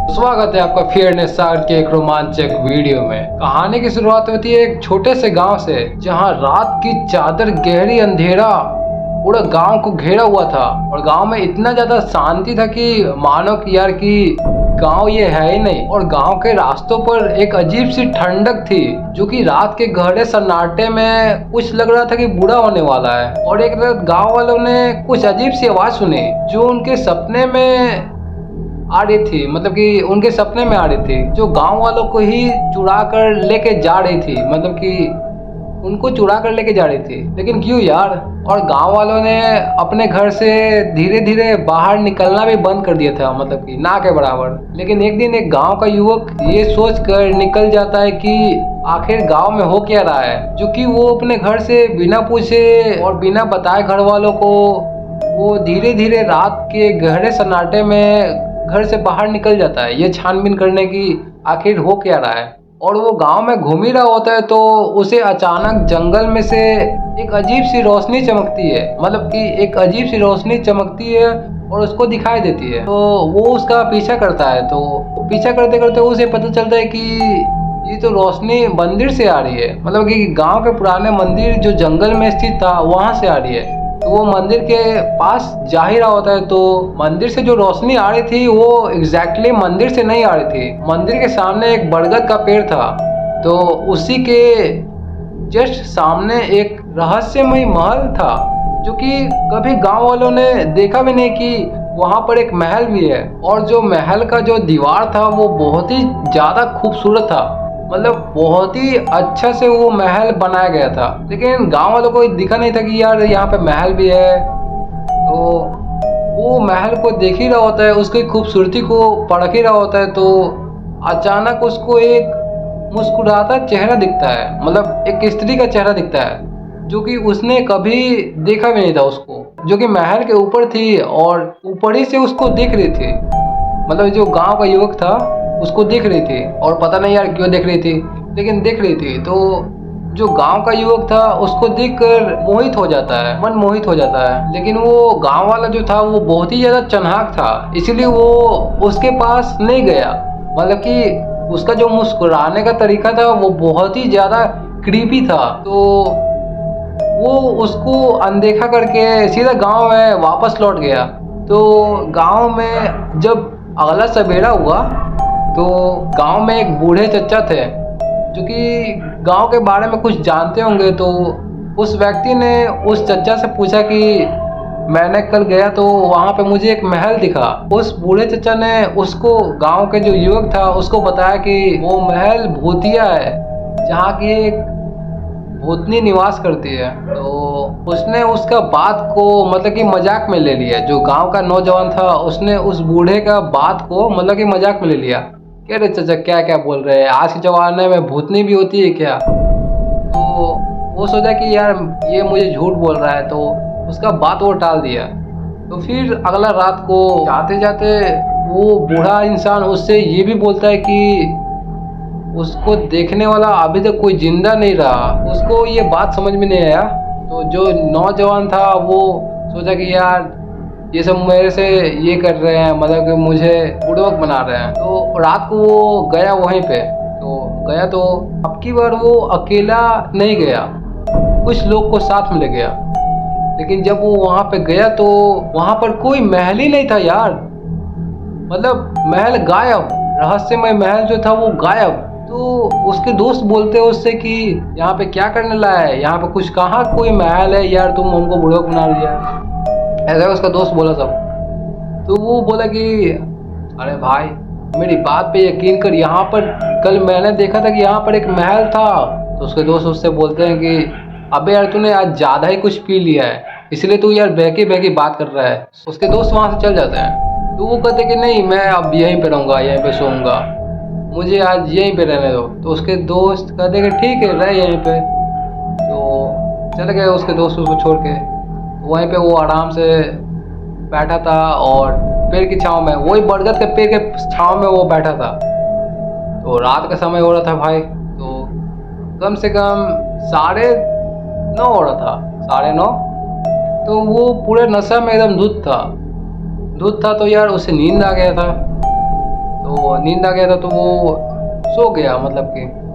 स्वागत है आपका फेयरनेस सागर के एक रोमांचक वीडियो में। कहानी की शुरुआत होती है एक छोटे से गांव से, जहां रात की चादर गहरी अंधेरा पूरा गांव को घेरा हुआ था और गांव में इतना ज्यादा शांति था कि मानो कि यार कि गांव ये है ही नहीं। और गांव के रास्तों पर एक अजीब सी ठंडक थी जो कि रात के गहरे सन्नाटे में कुछ लग रहा था कि बुरा होने वाला है। और एक रात गांव वालों ने कुछ अजीब सी आवाज सुनी जो उनके सपने में आ रही थी, मतलब कि उनके सपने में आ रही थी, जो गांव वालों को ही चुरा कर लेके जा रही थी, मतलब कि उनको चुरा कर लेके जा रही थी। लेकिन क्यों यार? और गांव वालों ने अपने घर से धीरे धीरे बाहर निकलना भी बंद कर दिया था, मतलब कि ना के बराबर। लेकिन एक दिन एक गांव का युवक ये सोच कर निकल जाता है कि आखिर गांव में हो क्या रहा है, जो कि वो अपने घर से बिना पूछे और बिना बताए घर वालों को वो धीरे धीरे रात के गहरे सन्नाटे में घर से बाहर निकल जाता है ये छानबीन करने की आखिर हो क्या रहा है। और वो गांव में घूम ही रहा होता है तो उसे अचानक जंगल में से एक अजीब सी रोशनी चमकती है, मतलब कि एक अजीब सी रोशनी चमकती है और उसको दिखाई देती है। तो वो उसका पीछा करता है, तो पीछा करते करते उसे पता चलता है कि ये तो रोशनी मंदिर से आ रही है, मतलब कि गांव के पुराने मंदिर जो जंगल में स्थित था वहां से आ रही है। तो वो मंदिर के पास जा ही रहा होता है, तो मंदिर से जो रोशनी आ रही थी वो एग्जैक्टली मंदिर से नहीं आ रही थी। मंदिर के सामने एक बरगद का पेड़ था, तो उसी के जस्ट सामने एक रहस्यमय महल था जो कि कभी गांव वालों ने देखा भी नहीं कि वहां पर एक महल भी है। और जो महल का जो दीवार था वो बहुत ही ज्यादा खूबसूरत था, मतलब बहुत ही अच्छा से वो महल बनाया गया था। लेकिन गांव वालों को दिखा नहीं था कि यार यहाँ पे महल भी है। तो वो महल को देख ही रहा होता है, उसकी खूबसूरती को परख ही रहा होता है, तो अचानक उसको एक मुस्कुराता चेहरा दिखता है, मतलब एक स्त्री का चेहरा दिखता है जो कि उसने कभी देखा भी नहीं था उसको, जो कि महल के ऊपर थी और ऊपर ही से उसको देख रही थी। मतलब जो गांव का युवक था उसको देख रही थी और पता नहीं यार क्यों देख रही थी, लेकिन देख रही थी। तो जो गांव का युवक था उसको देखकर मोहित हो जाता है, मन मोहित हो जाता है। लेकिन वो गांव वाला जो था वो बहुत ही ज्यादा चालाक था, इसलिए वो उसके पास नहीं गया। मतलब कि उसका जो मुस्कुराने का तरीका था वो बहुत ही ज्यादा क्रीपी था। तो वो उसको अनदेखा करके सीधा गांव में वापस लौट गया। तो गांव में जब अगला सवेरा हुआ तो गांव में एक बूढ़े चचा थे जो कि गांव के बारे में कुछ जानते होंगे। तो उस व्यक्ति ने उस चचा से पूछा कि मैंने कल गया तो वहां पे मुझे एक महल दिखा। उस बूढ़े चचा ने उसको, गांव के जो युवक था उसको बताया कि वो महल भूतिया है जहाँ की एक भूतनी निवास करती है। तो उसने उसका बात को मतलब कि मजाक में ले लिया। जो गांव का नौजवान था उसने उस बूढ़े का बात को मतलब कि मजाक में ले लिया। कह रहे चाचा क्या क्या बोल रहे हैं, आज के जमाने में भूतनी भी होती है क्या? तो वो सोचा कि यार ये मुझे झूठ बोल रहा है, तो उसका बात वो टाल दिया। तो फिर अगला रात को जाते जाते वो बूढ़ा इंसान उससे ये भी बोलता है कि उसको देखने वाला अभी तक कोई जिंदा नहीं रहा। उसको ये बात समझ में नहीं आया। तो जो नौजवान था वो सोचा कि यार ये सब मेरे से ये कर रहे हैं, मतलब कि मुझे बुड़बक बना रहे हैं। तो रात को वो गया वहीं पे। तो गया तो अब की बार वो अकेला नहीं गया, कुछ लोग को साथ में ले गया। लेकिन जब वो वहाँ पे गया तो वहाँ पर कोई महल ही नहीं था यार, मतलब महल गायब, रहस्यमय महल जो था वो गायब। तो उसके दोस्त बोलते हैं उससे कि यहाँ पे क्या करने लाया है, यहाँ पे कुछ कहाँ कोई महल है यार, तुम हमको बुड़बक बना दिया। ऐसा उसका दोस्त बोला सब। तो वो बोला कि अरे भाई मेरी बात पे यकीन कर, यहाँ पर कल मैंने देखा था कि यहाँ पर एक महल था। तो उसके दोस्त उससे बोलते हैं कि अबे यार तूने आज ज़्यादा ही कुछ पी लिया है, इसलिए तू यार बहकी बहकी बात कर रहा है। उसके दोस्त वहाँ से चल जाते हैं। तो वो कहते कि नहीं मैं अब यहीं पे रहूँगा, यहीं पे सोऊंगा, मुझे आज यहीं पे रहने दो। तो उसके दोस्त कहते कि ठीक है रह यहीं पे। तो चले गए उसके दोस्त उसको छोड़ के। वहीं पे वो आराम से बैठा था और पेड़ की छांव में, वही बरगद के पेड़ के छांव में वो बैठा था। तो रात का समय हो रहा था भाई, तो कम से कम 9:30 हो रहा था, 9:30। तो वो पूरे नशा में एकदम धुत था तो यार उसे नींद आ गया था। तो नींद आ गया था तो वो सो गया, मतलब कि